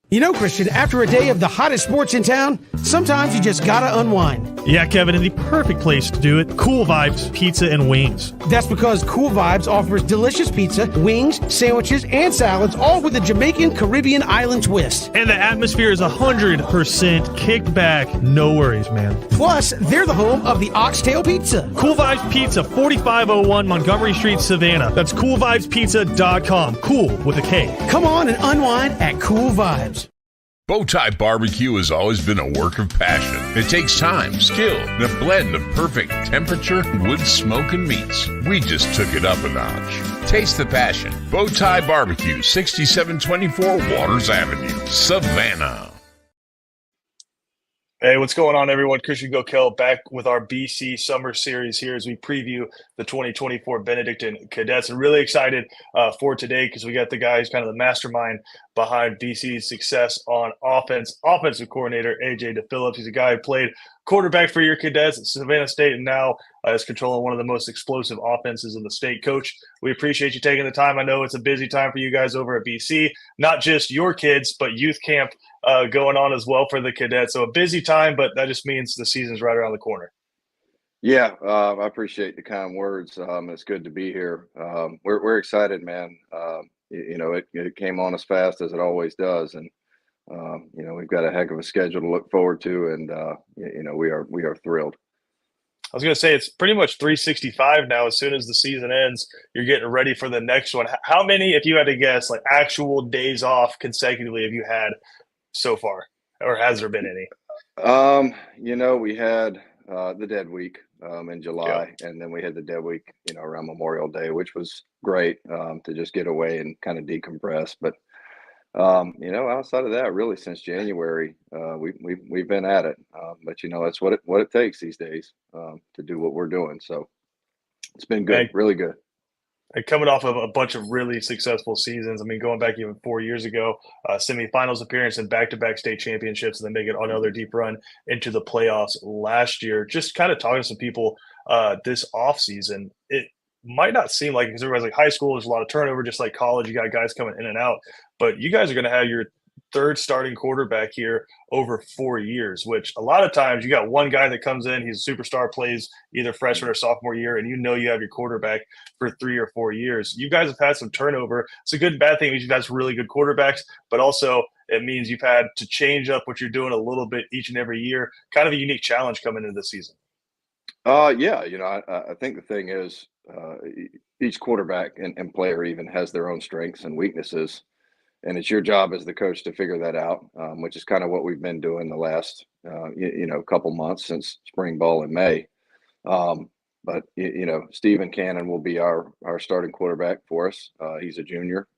You know, Christian, after a day of the hottest sports in town, sometimes you just gotta unwind. Yeah, Kevin, and the perfect place to do it, Cool Vibes Pizza and Wings. That's because Cool Vibes offers delicious pizza, wings, sandwiches, and salads, all with a Jamaican Caribbean island twist. And the atmosphere is 100% kicked back. No worries, man. Plus, they're the home of the Oxtail Pizza. Cool Vibes Pizza, 4501 Montgomery Street, Savannah. That's coolvibespizza.com. Cool with a K. Come on and unwind at Cool Vibes. Bowtie Barbecue has always been a work of passion. It takes time, skill, and a blend of perfect temperature, wood, smoke, and meats. We just took it up a notch. Taste the passion. Bowtie Barbecue, 6724 Waters Avenue, Savannah. Hey, what's going on, everyone? Christian Gokel back with our BC Summer Series here as we preview the 2024 Benedictine Cadets. I'm really excited for today because we got the guy who's kind of the mastermind behind BC's success on offense. Offensive coordinator AJ DeFilippis. He's a guy who played quarterback for your Cadets at Savannah State and now is controlling one of the most explosive offenses in the state. Coach, we appreciate you taking the time. I know it's a busy time for you guys over at BC, not just your kids, but youth camp going on as well for the Cadets. So a busy time, but that just means the season's right around the corner. Yeah, I appreciate the kind words. It's good to be here. We're excited, man. It came on as fast as it always does, and we've got a heck of a schedule to look forward to, and we are thrilled. I was going to say it's pretty much 365 now. As soon as the season ends, you're getting ready for the next one. How many, if you had to guess, like actual days off consecutively have you had so far, or has there been any? We had the dead week in July, and then we had the dead week, around Memorial Day, which was great to just get away and kind of decompress. But outside of that, really since January, we've been at it. But that's what it takes these days to do what we're doing. So it's been good, really good. And coming off of a bunch of really successful seasons, I mean, going back even 4 years ago, semifinals appearance and back-to-back state championships, and then make it another deep run into the playoffs last year. Just kind of talking to some people this offseason, it might not seem like, because everybody's like high school, there's a lot of turnover, just like college, you got guys coming in and out, but you guys are going to have your third starting quarterback here over 4 years, which a lot of times you got one guy that comes in, he's a superstar, plays either freshman or sophomore year, and you have your quarterback for 3 or 4 years. You guys have had some turnover. It's a good and bad thing because you guys are really good quarterbacks, but also it means you've had to change up what you're doing a little bit each and every year. Kind of a unique challenge coming into this season. I think the thing is each quarterback and player even has their own strengths and weaknesses. And it's your job as the coach to figure that out, which is kind of what we've been doing the last, couple months since spring ball in May. But Stephen Cannon will be our starting quarterback for us. He's a junior.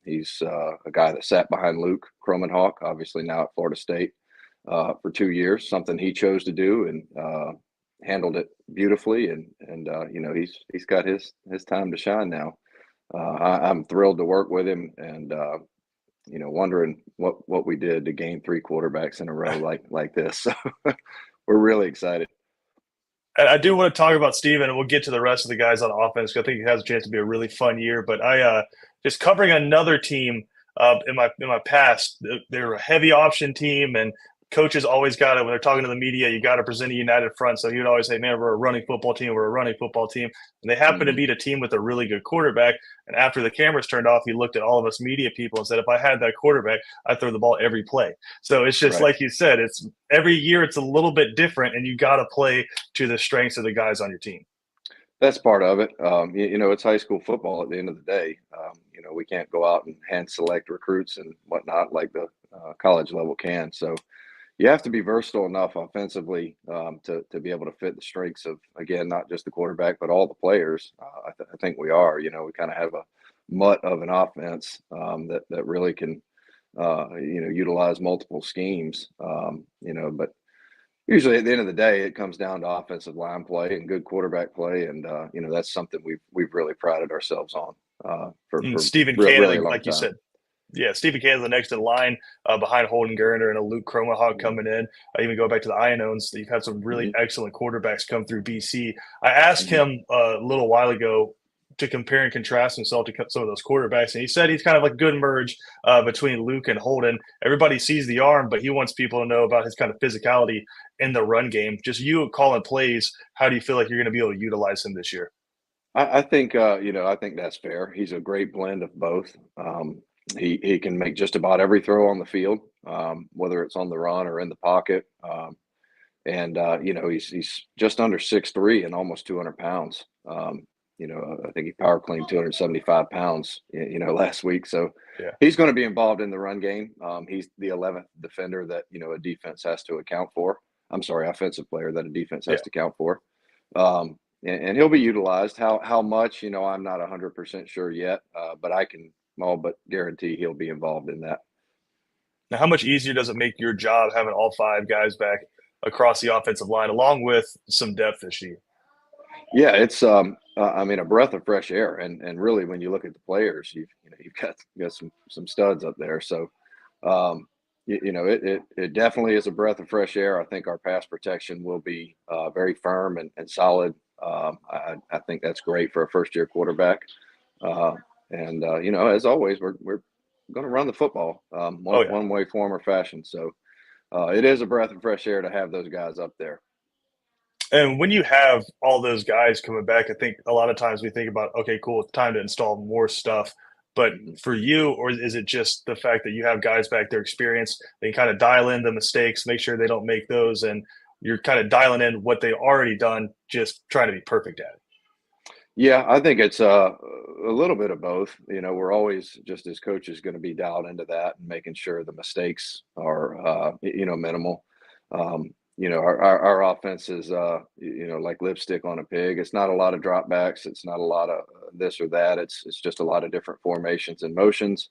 He's a guy that sat behind Luke Cromenhawk, obviously now at Florida State for 2 years, something he chose to do and handled it beautifully. And he's got his time to shine now. I'm thrilled to work with him, and wondering what we did to gain 3 quarterbacks in a row like this. So we're really excited. And I do want to talk about Steven, and we'll get to the rest of the guys on offense, because I think it has a chance to be a really fun year. But I just covering another team in my past, they're a heavy option team, and coaches always got it when they're talking to the media. You got to present a united front. So he would always say, "Man, we're a running football team. We're a running football team." And they happen to beat a team with a really good quarterback. And after the cameras turned off, he looked at all of us media people and said, "If I had that quarterback, I'd throw the ball every play." So it's just like you said, it's every year it's a little bit different, and you got to play to the strengths of the guys on your team. That's part of it. It's high school football at the end of the day. We can't go out and hand select recruits and whatnot like the college level can. So you have to be versatile enough offensively to be able to fit the strengths of, again, not just the quarterback, but all the players. I think we are. We kind of have a mutt of an offense that really can, utilize multiple schemes. But usually at the end of the day, it comes down to offensive line play and good quarterback play, and that's something we've really prided ourselves on. For Stephen Cannon, really like you said. Yeah, Stephen Cannon's the next in line behind Holden Gerner and a Luke Cromenhawk coming in. I even go back to the Ionones. You've had some really excellent quarterbacks come through BC. I asked him a little while ago, to compare and contrast himself to some of those quarterbacks, and he said he's kind of like a good merge between Luke and Holden. Everybody sees the arm, but he wants people to know about his kind of physicality in the run game. Just you calling plays, how do you feel like you're going to be able to utilize him this year? I think I think that's fair. He's a great blend of both. He can make just about every throw on the field, whether it's on the run or in the pocket. He's just under 6'3" and almost 200 pounds. I think he power cleaned 275 pounds, last week. So Yeah. he's going to be involved in the run game. He's the 11th defender that, a defense has to account for. I'm sorry, offensive player that a defense has to account for. And he'll be utilized. How much, I'm not 100% sure yet, but I can all but guarantee he'll be involved in that. Now, how much easier does it make your job having all 5 guys back across the offensive line, along with some depth issue? Yeah, it's a breath of fresh air, and really when you look at the players, you've got some studs up there. So, it definitely is a breath of fresh air. I think our pass protection will be very firm and solid. I think that's great for a first year quarterback. As always, we're going to run the football one way, form, or fashion. So it is a breath of fresh air to have those guys up there. And when you have all those guys coming back, I think a lot of times we think about, okay, cool, it's time to install more stuff. But for you, or is it just the fact that you have guys back there experienced, they kind of dial in the mistakes, make sure they don't make those, and you're kind of dialing in what they've already done, just trying to be perfect at it? Yeah, I think it's a little bit of both. We're always, just as coaches, going to be dialed into that and making sure the mistakes are, minimal. Our offense is, like lipstick on a pig. It's not a lot of dropbacks. It's not a lot of this or that. It's just a lot of different formations and motions.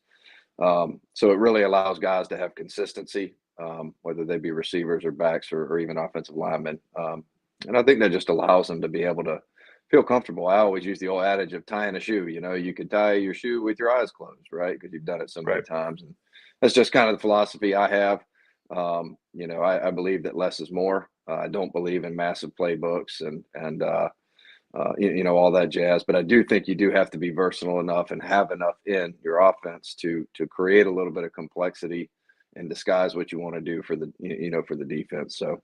So it really allows guys to have consistency, whether they be receivers or backs or even offensive linemen. And I think that just allows them to be able to feel comfortable. I always use the old adage of tying a shoe. You could tie your shoe with your eyes closed, right? Because you've done it so many times. And that's just kind of the philosophy I have. I believe that less is more. I don't believe in massive playbooks and all that jazz. But I do think you do have to be versatile enough and have enough in your offense to create a little bit of complexity and disguise what you want to do for the defense. So.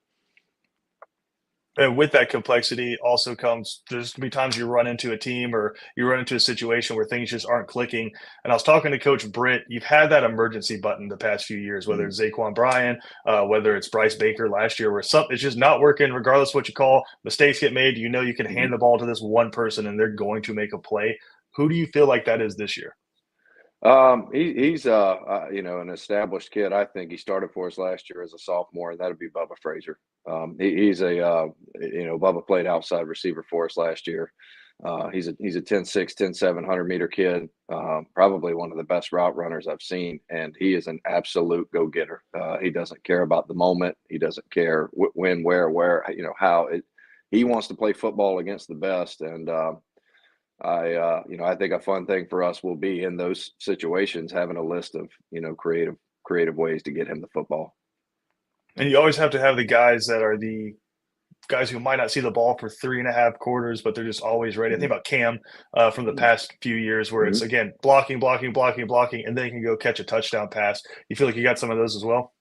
And with that complexity also comes, there's going to be times you run into a team or you run into a situation where things just aren't clicking. And I was talking to Coach Britt. You've had that emergency button the past few years, whether it's Zaquan Bryan, whether it's Bryce Baker last year, where something it's just not working, regardless of what you call. Mistakes get made. You can hand the ball to this one person and they're going to make a play. Who do you feel like that is this year? He's an established kid. I think he started for us last year as a sophomore, and that'd be Bubba Frazier. Bubba played outside receiver for us last year. He's a 10'6", 10'7", 100-meter kid, probably one of the best route runners I've seen, and he is an absolute go-getter. He doesn't care about the moment. He doesn't care when, where, how. He wants to play football against the best, and I think a fun thing for us will be in those situations having a list of creative ways to get him the football. And you always have to have the guys that are the guys who might not see the ball for 3.5 quarters, but they're just always ready. I think about Cam from the past few years where it's, again, blocking, and then he can go catch a touchdown pass. You feel like you got some of those as well?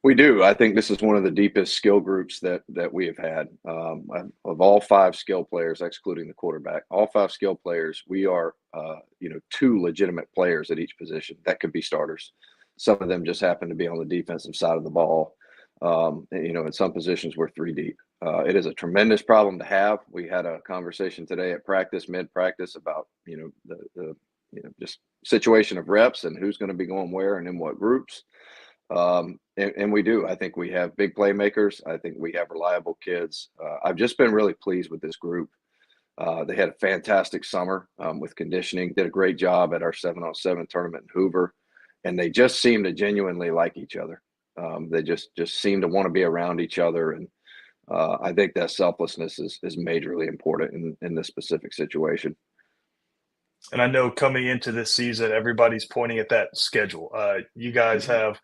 We do. I think this is one of the deepest skill groups that we have had. Of all 5 skill players, excluding the quarterback, all 5 skill players, we are, 2 legitimate players at each position that could be starters. Some of them just happen to be on the defensive side of the ball. In some positions we're 3 deep. It is a tremendous problem to have. We had a conversation today at mid-practice about, the just situation of reps and who's going to be going where and in what groups. And we do. I think we have big playmakers. I think we have reliable kids. I've just been really pleased with this group. They had a fantastic summer with conditioning, did a great job at our 7-on-7 tournament in Hoover, and they just seem to genuinely like each other. They just seem to want to be around each other. And I think that selflessness is majorly important in this specific situation. And I know coming into this season, everybody's pointing at that schedule. You guys have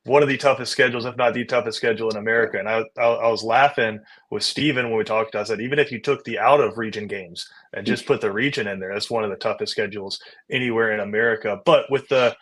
one of the toughest schedules, if not the toughest schedule in America. And I was laughing with Steven when we talked. I said, even if you took the out of region games and just put the region in there, that's one of the toughest schedules anywhere in America. But with the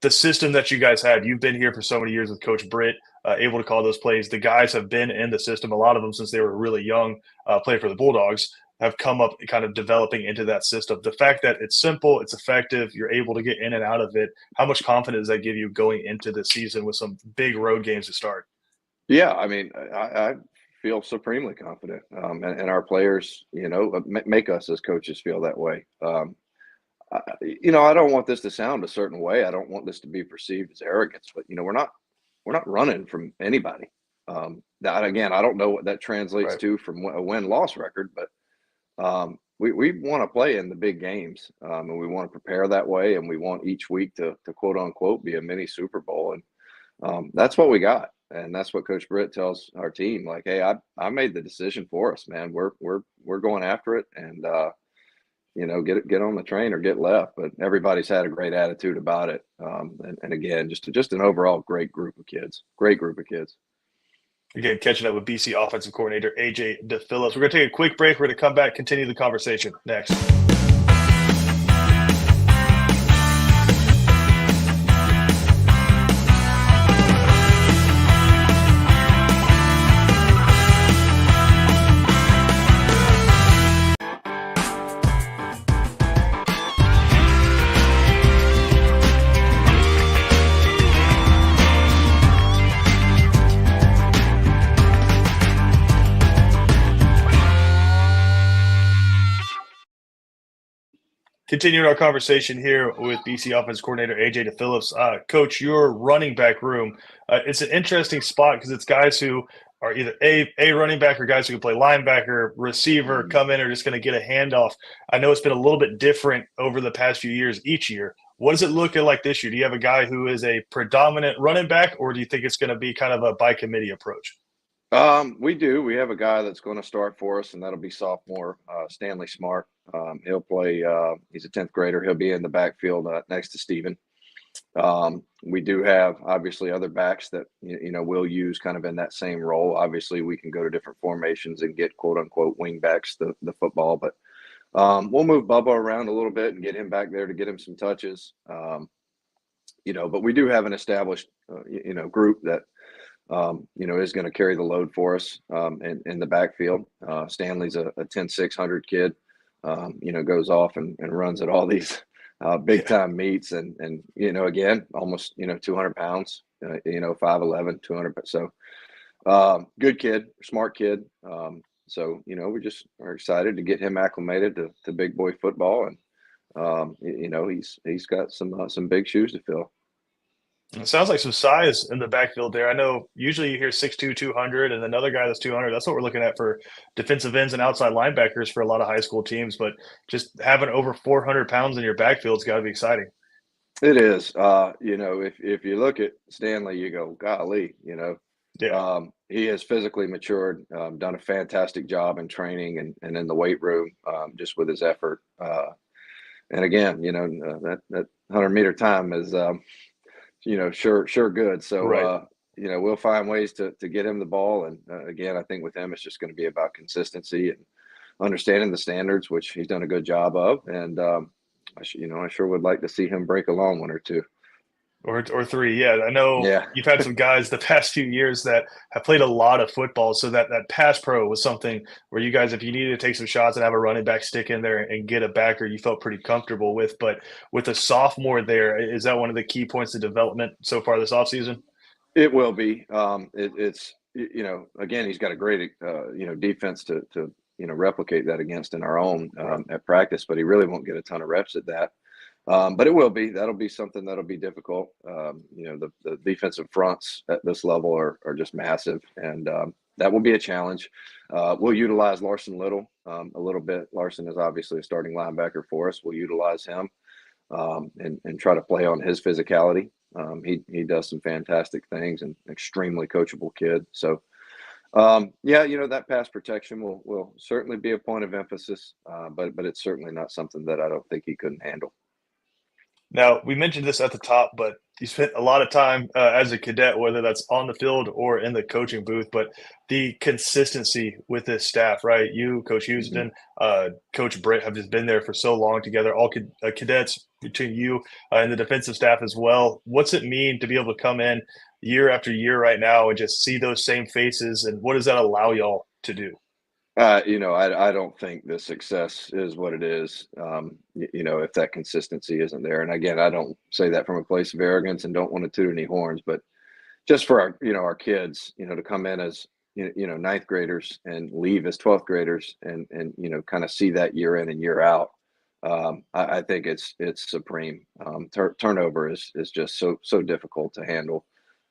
system that you guys have, you've been here for so many years with Coach Britt, able to call those plays. The guys have been in the system, a lot of them since they were really young, play for the Bulldogs, have come up kind of developing into that system. The fact that it's simple, it's effective, you're able to get in and out of it. How much confidence does that give you going into the season with some big road games to start? Yeah, I mean, I feel supremely confident, and our players, make us as coaches feel that way. I don't want this to sound a certain way. I don't want this to be perceived as arrogance, but we're not running from anybody. That again, I don't know what that translates Right. to from a win-loss record, but we want to play in the big games, and we want to prepare that way, and we want each week to quote unquote be a mini Super Bowl, and that's what we got, and that's what Coach Britt tells our team. Like, hey, I made the decision for us, man. We're going after it, and get on the train or get left. But everybody's had a great attitude about it, and again, just an overall great group of kids. Great group of kids. Again, catching up with BC offensive coordinator AJ DeFilippis. We're going to take a quick break. We're going to come back, continue the conversation next. Continuing our conversation here with BC offense coordinator AJ DeFilippis. Coach, your running back room, it's an interesting spot because it's guys who are either a running back or guys who can play linebacker, receiver, come in or just going to get a handoff. I know it's been a little bit different over the past few years each year. What does it look like this year? Do you have a guy who is a predominant running back, or do you think it's going to be kind of a by committee approach? We do. We have a guy that's going to start for us, and that'll be sophomore Stanley Smart. He'll play. He's a 10th grader. He'll be in the backfield next to Steven. We do have obviously other backs that we'll use kind of in that same role. Obviously, we can go to different formations and get quote unquote wing backs the football, but we'll move Bubba around a little bit and get him back there to get him some touches. But we do have an established group that. Is going to carry the load for us in the backfield. Stanley's a 10-600 kid, goes off and runs at all these big time meets and again, almost, 200 pounds, 5'11", 200. So good kid, smart kid. We just are excited to get him acclimated to big boy football. And, he's got some big shoes to fill. It sounds like some size in the backfield there. I know usually you hear 6'2", 200, and another guy that's 200. That's what we're looking at for defensive ends and outside linebackers for a lot of high school teams. But just having over 400 pounds in your backfield's got to be exciting. It is. If you look at Stanley, you go, golly, Yeah. He has physically matured, done a fantastic job in training and in the weight room, just with his effort. And again, that 100-meter time is sure good. So, Right. we'll find ways to get him the ball. And again, I think with him, it's just going to be about consistency and understanding the standards, which he's done a good job of. And, I sure would like to see him break a long one or two. Or three. Yeah. I know you've had some guys the past few years that have played a lot of football. So that pass pro was something where you guys, if you needed to take some shots and have a running back stick in there and get a backer, you felt pretty comfortable with. But with a sophomore there, is that one of the key points of development so far this offseason? It will be. It's again, he's got a great, defense to replicate that against in our own at practice, but he really won't get a ton of reps at that. But it will be. That'll be something that'll be difficult. The defensive fronts at this level are just massive, and that will be a challenge. We'll utilize Larson Little a little bit. Larson is obviously a starting linebacker for us. We'll utilize him and try to play on his physicality. He does some fantastic things and extremely coachable kid. So, that pass protection will certainly be a point of emphasis, but it's certainly not something that I don't think he couldn't handle. Now, we mentioned this at the top, but you spent a lot of time as a cadet, whether that's on the field or in the coaching booth. But the consistency with this staff, right? You, Coach Houston, Coach Britt have just been there for so long together. All cadets between you and the defensive staff as well. What's it mean to be able to come in year after year right now and just see those same faces? And what does that allow y'all to do? I don't think the success is what it is, if that consistency isn't there. And again, I don't say that from a place of arrogance and don't want to toot any horns, but just for our kids, to come in as, ninth graders and leave as 12th graders and kind of see that year in and year out. I think it's supreme. Turnover is just so difficult to handle.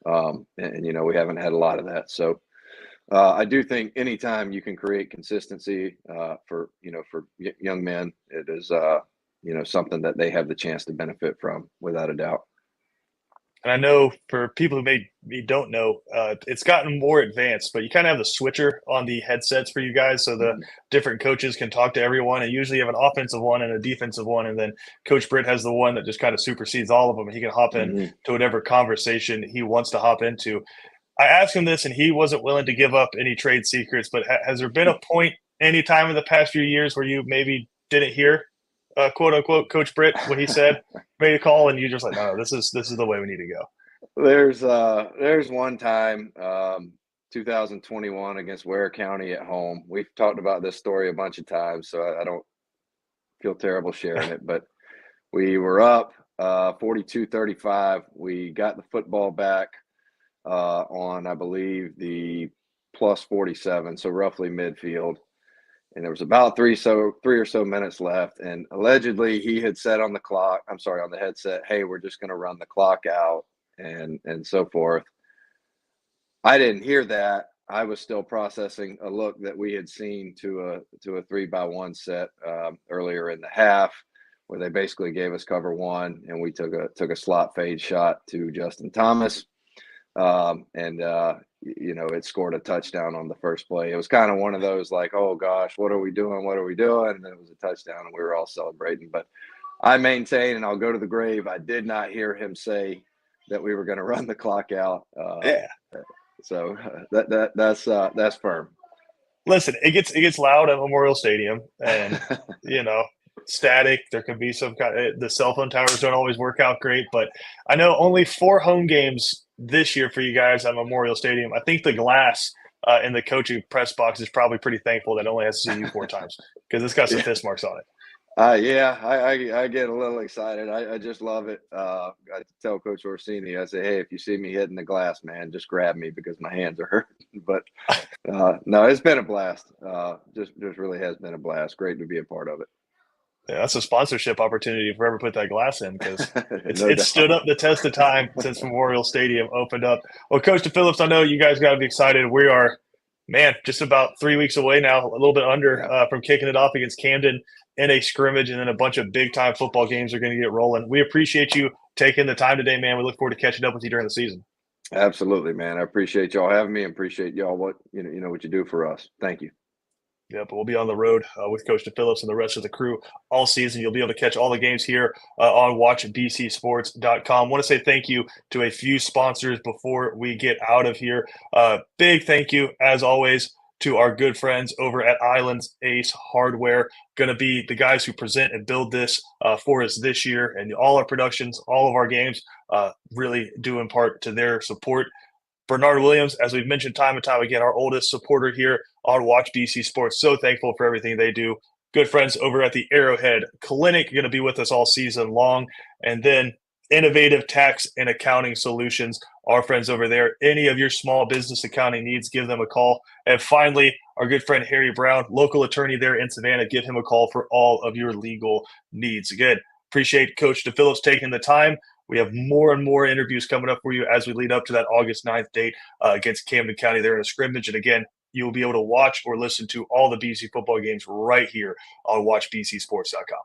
And we haven't had a lot of that. So, I do think anytime you can create consistency for young men, it is something that they have the chance to benefit from without a doubt. And I know for people who maybe don't know, it's gotten more advanced, but you kind of have the switcher on the headsets for you guys, so the different coaches can talk to everyone. And usually you have an offensive one and a defensive one, and then Coach Britt has the one that just kind of supersedes all of them, and he can hop in to whatever conversation he wants to hop into. I asked him this, and he wasn't willing to give up any trade secrets. But has there been a point, any time in the past few years, where you maybe didn't hear, quote unquote, Coach Britt what he said, made a call, and you just like, no, this is the way we need to go? There's one time, 2021 against Ware County at home. We've talked about this story a bunch of times, so I don't feel terrible sharing it. But we were up 42-35. We got the football back on, I believe, the plus 47, so roughly midfield. And there was about three or so minutes left. And allegedly he had said on the headset, hey, we're just going to run the clock out and so forth. I didn't hear that. I was still processing a look that we had seen to a 3-by-1 set earlier in the half, where they basically gave us cover one, and we took a slot fade shot to Justin Thomas. It scored a touchdown on the first play. It was kind of one of those like, oh gosh, what are we doing? What are we doing? And then it was a touchdown, and we were all celebrating. But I maintain, and I'll go to the grave, I did not hear him say that we were going to run the clock out. So that's firm. Listen, it gets loud at Memorial Stadium, and static. There could be some kind of, the cell phone towers don't always work out great, but I know only 4 home games this year for you guys at Memorial Stadium. I think the glass in the coaching press box is probably pretty thankful that it only has to see you 4 times, because it's got some fist marks on it. I get a little excited. I just love it. I tell Coach Orsini, I say, hey, if you see me hitting the glass, man, just grab me because my hands are hurting. But no, it's been a blast. Just really has been a blast. Great to be a part of it. Yeah, that's a sponsorship opportunity if we ever put that glass in, because it's stood up the test of time since Memorial Stadium opened up. Well, Coach DeFilippis, I know you guys got to be excited. We are, just about 3 weeks away now, a little bit under from kicking it off against Camden in a scrimmage, and then a bunch of big-time football games are going to get rolling. We appreciate you taking the time today, man. We look forward to catching up with you during the season. Absolutely, man. I appreciate y'all having me, and appreciate y'all what you do for us. Thank you. Yeah, but we'll be on the road with Coach DeFilippis and the rest of the crew all season. You'll be able to catch all the games here on watchbcsports.com. I want to say thank you to a few sponsors before we get out of here. Big thank you, as always, to our good friends over at Islands Ace Hardware. Going to be the guys who present and build this for us this year. And all our productions, all of our games really do in part to their support. Bernard Williams, as we've mentioned time and time again, our oldest supporter here on Watch BC Sports. So thankful for everything they do. Good friends over at the Arrowhead Clinic, going to be with us all season long. And then Innovative Tax and Accounting Solutions, our friends over there. Any of your small business accounting needs, give them a call. And finally, our good friend Harry Brown, local attorney there in Savannah, give him a call for all of your legal needs. Again, appreciate Coach DeFilippis taking the time. We have more and more interviews coming up for you as we lead up to that August 9th date against Camden County there in a scrimmage. And again, you'll be able to watch or listen to all the BC football games right here on WatchBCSports.com.